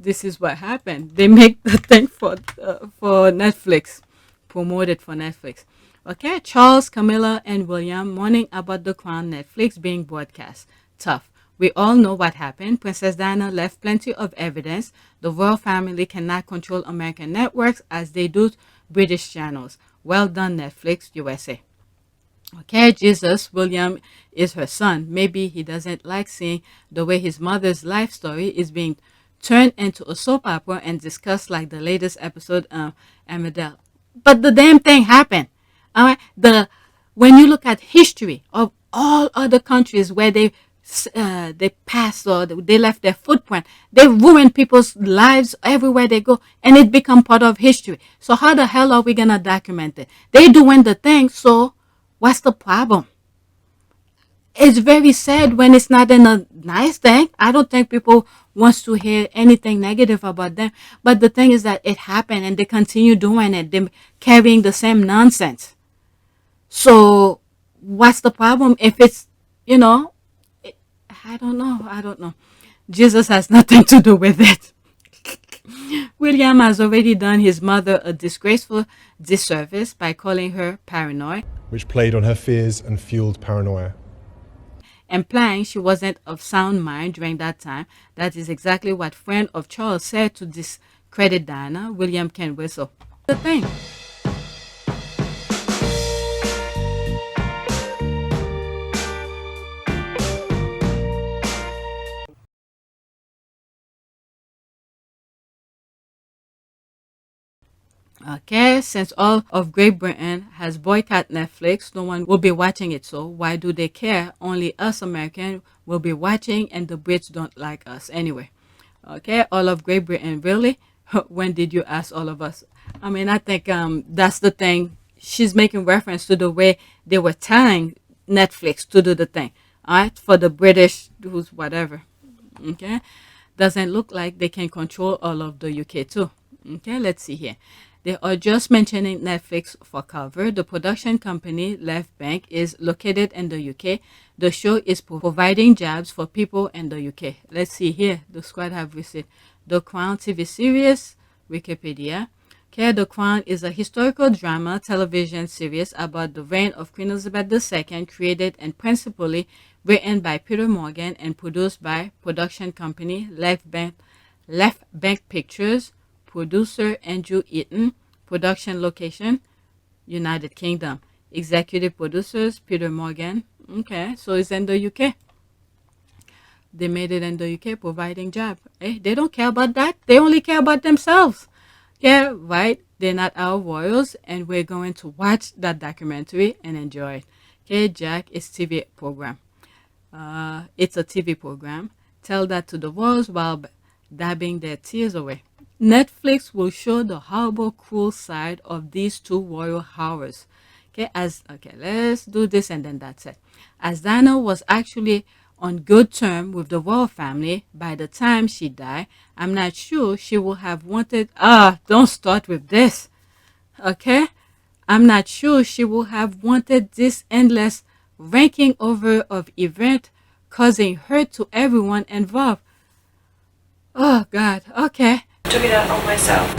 this is what happened. They make the thing for Netflix, promoted for Netflix. Okay, Charles, Camilla, and William mourning about the Crown Netflix being broadcast. Tough. We all know what happened. Princess Diana left plenty of evidence. The royal family cannot control American networks as they do British channels. Well done, Netflix USA. Okay, Jesus, William is her son. Maybe he doesn't like seeing the way his mother's life story is being turned into a soap opera and discussed like the latest episode of Amidel. But the damn thing happened. All right, when you look at history of all other countries where they passed or they left their footprint, they ruined people's lives everywhere they go, and it become part of history. So how the hell are we gonna document it? They doing the thing, so what's the problem? It's very sad when it's not in a nice thing. I don't think people wants to hear anything negative about them. But the thing is that it happened and they continue doing it. They're carrying the same nonsense. So what's the problem if it's, I don't know. I don't know. Jesus has nothing to do with it. William has already done his mother a disgraceful disservice by calling her paranoid, which played on her fears and fueled paranoia, implying she wasn't of sound mind during that time. That is exactly what friend of Charles said to discredit Diana. William can whistle. The thing. Okay, since all of Great Britain has boycotted Netflix, no one will be watching it. So why do they care? Only us Americans will be watching, and the Brits don't like us anyway. Okay, all of Great Britain, really? When did you ask all of us? I mean, I think that's the thing. She's making reference to the way they were telling Netflix to do the thing. All right, for the British, who's whatever. Okay, doesn't look like they can control all of the UK too. Okay, let's see here. They are just mentioning Netflix for cover. The production company Left Bank is located in the UK. The show is providing jobs for people in the UK. Let's see here. The squad have received The Crown TV series, Wikipedia. Okay, The Crown is a historical drama television series about the reign of Queen Elizabeth II, created and principally written by Peter Morgan and produced by production company Left Bank Pictures. Producer Andrew Eaton. Production location United Kingdom. Executive producers Peter Morgan. Okay, so it's in the UK. They made it in the UK, providing job. They don't care about that. They only care about themselves. Yeah, right. They're not our royals, and we're going to watch that documentary and enjoy it. Okay, Jack is TV program. It's a TV program. Tell that to the royals while dabbing their tears away. Netflix will show the horrible, cruel side of these two royal houses. Okay, let's do this and then that's it. As Diana was actually on good terms with the royal family by the time she died, I'm not sure she would have wanted. Don't start with this. Okay, I'm not sure she would have wanted this endless ranking over of event causing hurt to everyone involved. Oh God. Okay. Took it out on myself.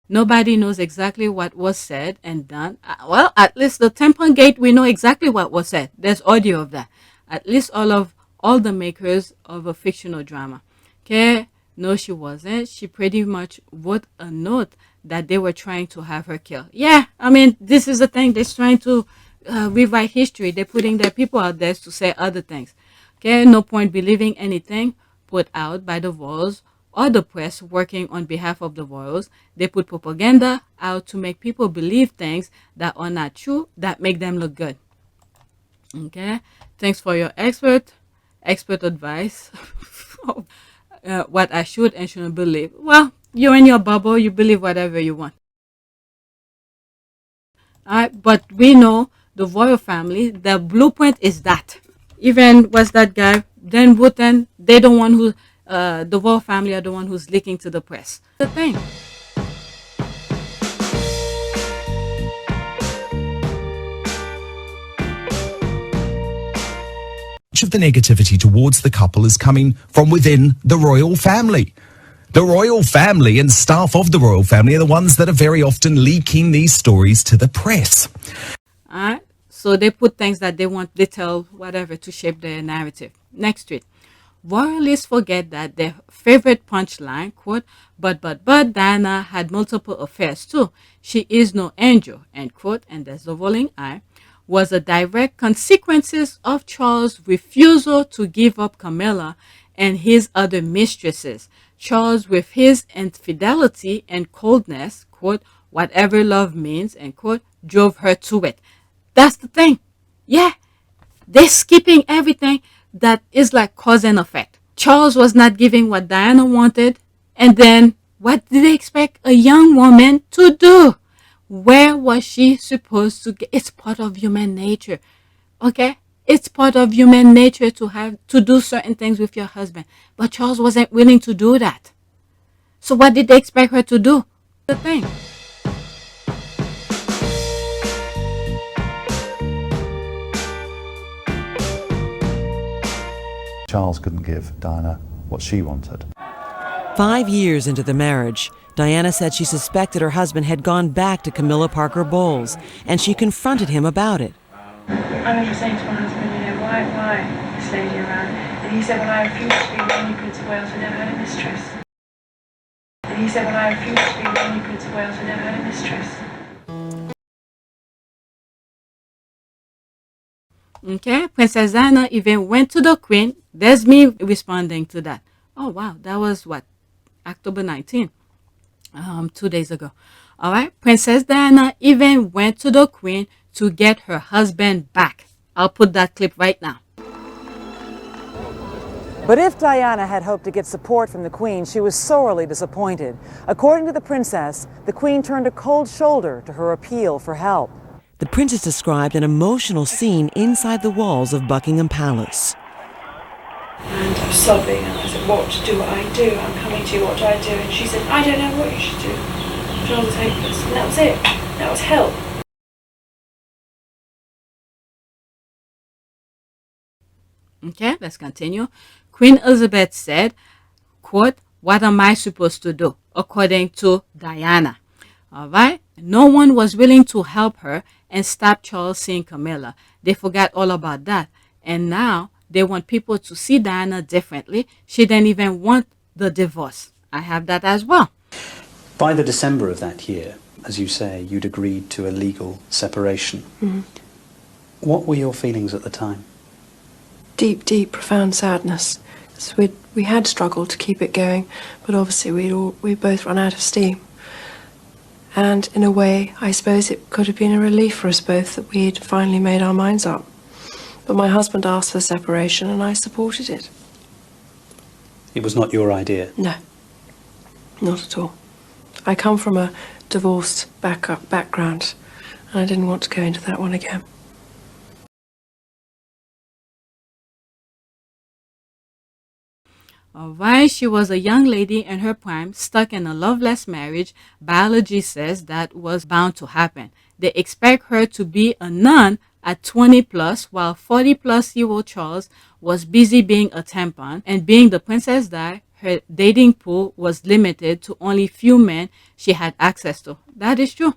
Nobody knows exactly what was said and done. Well, at least the Temple Gate, we know exactly what was said. There's audio of that. At least all the makers of a fictional drama. Okay, no, she wasn't. She pretty much wrote a note that they were trying to have her killed. Yeah, I mean, this is the thing. They're trying to rewrite history. They're putting their people out there to say other things. Okay, no point believing anything put out by the royals or the press working on behalf of the royals. They put propaganda out to make people believe things that are not true, that make them look good. Okay, thanks for your expert advice. What I should and shouldn't believe. Well, you're in your bubble. You believe whatever you want. All right, but we know the royal family, the blueprint is that. Even was that guy, Dan Wooten, they the one who, the royal family are the one who's leaking to the press. The thing. much of the negativity towards the couple is coming from within the royal family. The royal family and staff of the royal family are the ones that are very often leaking these stories to the press. Alright, so they put things that they tell whatever to shape their narrative. Next tweet. Royalists forget that their favorite punchline, quote, but Diana had multiple affairs too. She is no angel, end quote, and there's the rolling eye, was a direct consequences of Charles' refusal to give up Camilla and his other mistresses. Charles, with his infidelity and coldness, quote, whatever love means, end quote, drove her to it. That's the thing. Yeah, they're skipping everything that is like cause and effect. Charles was not giving what Diana wanted, and then what did they expect a young woman to do? Where was she supposed to get? It's part of human nature, okay? It's part of human nature to do certain things with your husband, but Charles wasn't willing to do that. So what did they expect her to do? The thing. Charles couldn't give Diana what she wanted. 5 years into the marriage, Diana said she suspected her husband had gone back to Camilla Parker Bowles, and she confronted him about it. I remember saying to my husband, why this lady around? And he said, well, I refused to be the only Prince of Wales who never had a mistress. And he said, well, I refused to be the only Prince of Wales who never had a mistress. Okay, Princess Diana even went to the Queen. There's me responding to that. Oh, wow, that was what? October 19th, 2 days ago. All right, Princess Diana even went to the Queen to get her husband back. I'll put that clip right now. But if Diana had hoped to get support from the Queen, she was sorely disappointed. According to the princess, the Queen turned a cold shoulder to her appeal for help. The princess described an emotional scene inside the walls of Buckingham Palace. And I was sobbing, and I said, what do I do? I'm coming to you, what do I do? And she said, I don't know what you should do. Charles was hopeless. And that was it. That was help. Okay, let's continue. Queen Elizabeth said, quote, what am I supposed to do? According to Diana. All right. No one was willing to help her and stop Charles seeing Camilla. They forgot all about that. And now they want people to see Diana differently. She didn't even want the divorce. I have that as well. By the December of that year, as you say, you'd agreed to a legal separation. Mm-hmm. What were your feelings at the time? Deep, profound sadness. So we had struggled to keep it going, but obviously we both run out of steam. And in a way, I suppose it could have been a relief for us both that we'd finally made our minds up. But my husband asked for separation and I supported it. It was not your idea? No, not at all. I come from a divorced background and I didn't want to go into that one again. Alright, she was a young lady in her prime, stuck in a loveless marriage. Biology says that was bound to happen. They expect her to be a nun at 20 plus, while 40 plus year old Charles was busy being a tampon, and being the Princess Di, her dating pool was limited to only few men she had access to. That is true.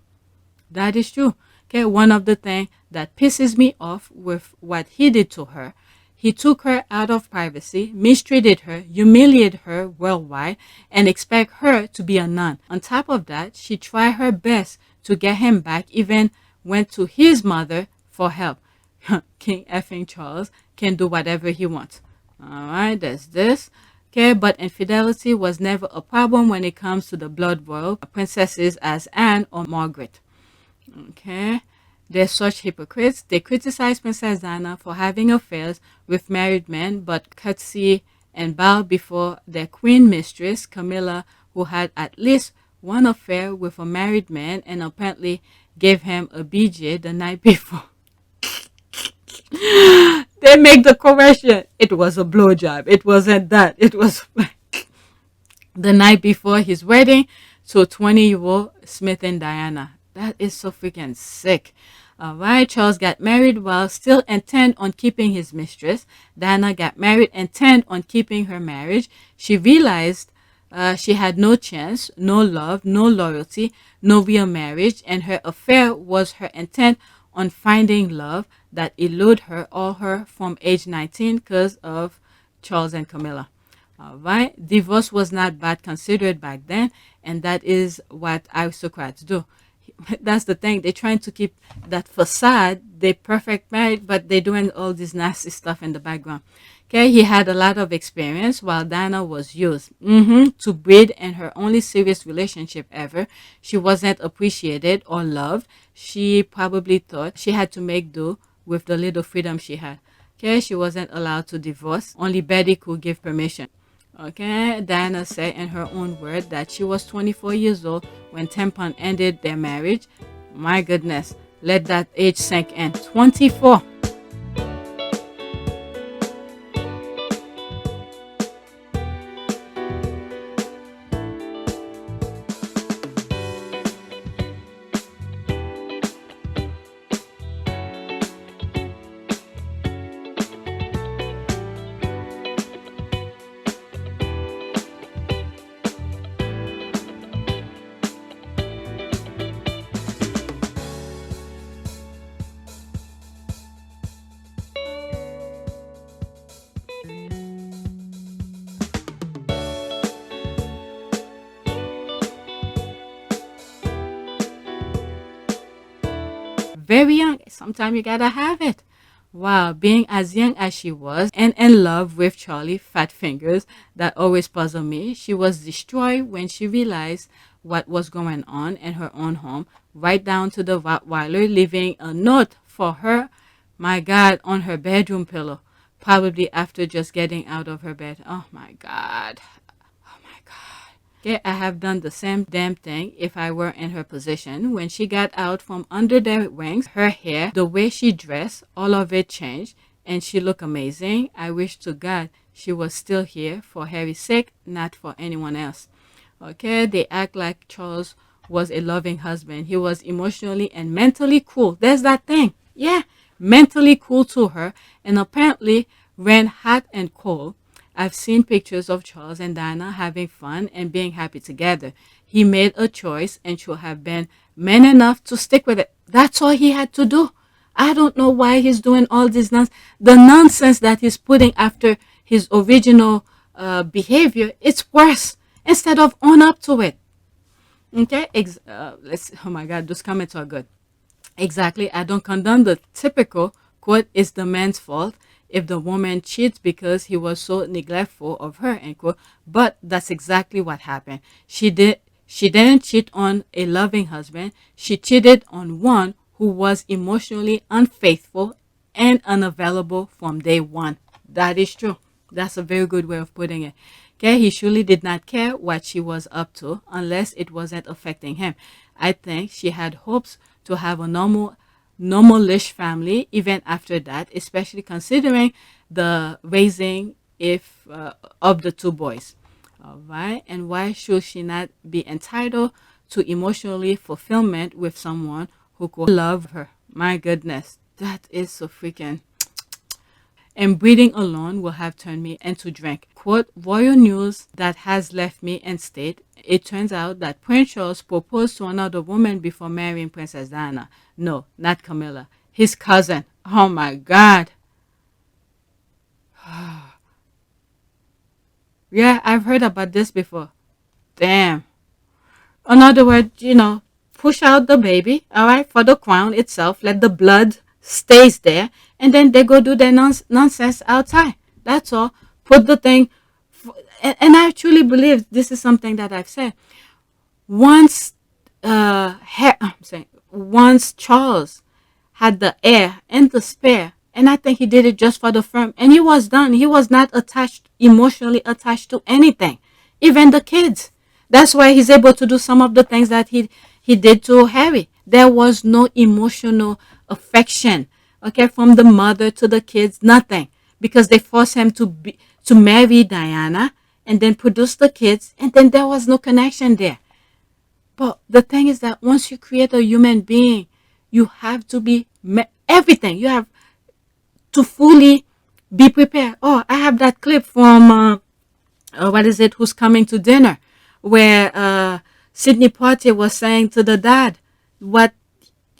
That is true. Okay, one of the things that pisses me off with what he did to her, he took her out of privacy, mistreated her, humiliated her worldwide, and expect her to be a nun. On top of that, she tried her best to get him back, even went to his mother for help. King effing Charles can do whatever he wants. Alright, there's this. Okay, but infidelity was never a problem when it comes to the blood royal princesses as Anne or Margaret. Okay. They're such hypocrites. They criticize Princess Diana for having affairs with married men, but curtsy and bow before their queen mistress, Camilla, who had at least one affair with a married man and apparently gave him a BJ the night before. They make the correction. It was a blowjob. It wasn't that. It was the night before his wedding to 20-year-old Smith and Diana. That is so freaking sick. All right, Charles got married while still intent on keeping his mistress. Diana got married intent on keeping her marriage. She realized she had no chance, no love, no loyalty, no real marriage, and her affair was her intent on finding love that eluded her all her from age 19 because of Charles and Camilla. All right, divorce was not bad considered back then, and that is what aristocrats do. That's the thing. They're trying to keep that facade. They're perfect married, but they're doing all this nasty stuff in the background. Okay, he had a lot of experience while Diana was used to breed in her only serious relationship ever. She wasn't appreciated or loved. She probably thought she had to make do with the little freedom she had. Okay, she wasn't allowed to divorce. Only Betty could give permission. Okay, Diana said in her own word that she was 24 years old when Tampon ended their marriage. My goodness, let that age sink in. 24. Very young. Sometimes you gotta have it. Wow, being as young as she was and in love with Charlie Fat Fingers, that always puzzled me. She was destroyed when she realized what was going on in her own home, right down to the Rottweiler leaving a note for her, my God, on her bedroom pillow, probably after just getting out of her bed. Oh my God. Oh my God. Okay, I have done the same damn thing if I were in her position. When she got out from under the wings, her hair, the way she dressed, all of it changed and she looked amazing. I wish to God she was still here for Harry's sake, not for anyone else. Okay, they act like Charles was a loving husband. He was emotionally and mentally cool. There's that thing. Yeah, mentally cool to her and apparently ran hot and cold. I've seen pictures of Charles and Diana having fun and being happy together. He made a choice and should have been man enough to stick with it. That's all he had to do. I don't know why he's doing all this nonsense. The nonsense that he's putting after his original behavior, it's worse. Instead of own up to it. Okay, let's. Oh my God, those comments are good. Exactly. I don't condone the typical quote, "It's the man's fault if the woman cheats because he was so neglectful of her," end quote. But that's exactly what happened. She didn't cheat on a loving husband. She cheated on one who was emotionally unfaithful and unavailable from day one. That is true. That's a very good way of putting it. Okay, he surely did not care what she was up to unless it wasn't affecting him. I think she had hopes to have a normal-ish family even after that, especially considering the raising of the two boys. All right, and why should she not be entitled to emotionally fulfillment with someone who could love her? My goodness, that is so freaking... And breathing alone will have turned me into drink. Quote, royal news that has left me in state. It turns out that Prince Charles proposed to another woman before marrying Princess Diana. No, not Camilla. His cousin. Oh my God. Yeah, I've heard about this before. Damn. In other words, push out the baby, all right, for the crown itself. Let the blood stays there. And then they go do their nonsense outside. That's all. Put the thing... And I truly believe this is something that I've said. Once Charles had the heir and the spare, and I think he did it just for the firm, and he was done. He was not emotionally attached to anything, even the kids. That's why he's able to do some of the things that he did to Harry. There was no emotional affection, okay, from the mother to the kids, nothing, because they forced him to marry Diana and then produce the kids, and then there was no connection there. But the thing is that once you create a human being, You have to be everything. You have to fully be prepared. Oh, I have that clip from what is it? Who's Coming to Dinner, where Sidney Poitier was saying to the dad what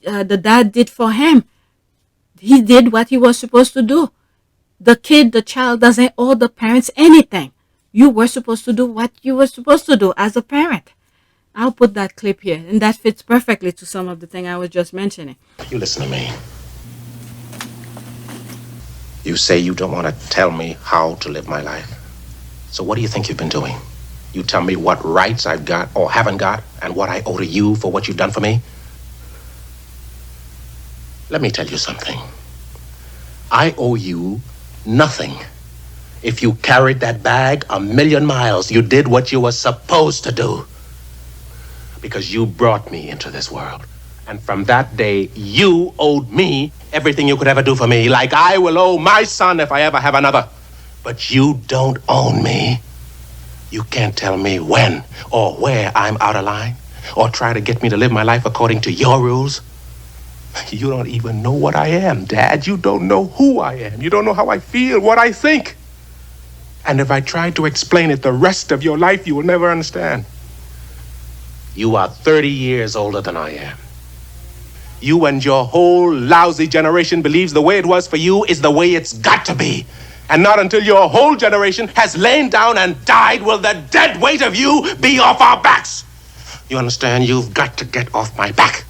the dad did for him. He did what he was supposed to do. The child doesn't owe the parents anything. You were supposed to do what you were supposed to do as a parent. I'll put that clip here, and that fits perfectly to some of the thing I was just mentioning. You listen to me. You say you don't want to tell me how to live my life. So what do you think you've been doing? You tell me what rights I've got or haven't got and what I owe to you for what you've done for me? Let me tell you something. I owe you nothing. If you carried that bag 1,000,000 miles, you did what you were supposed to do. Because you brought me into this world. And from that day, you owed me everything you could ever do for me, like I will owe my son if I ever have another. But you don't own me. You can't tell me when or where I'm out of line, or try to get me to live my life according to your rules. You don't even know what I am, Dad. You don't know who I am. You don't know how I feel, what I think. And if I try to explain it the rest of your life, you will never understand. You are 30 years older than I am. You and your whole lousy generation believes the way it was for you is the way it's got to be. And not until your whole generation has lain down and died will the dead weight of you be off our backs. You understand? You've got to get off my back.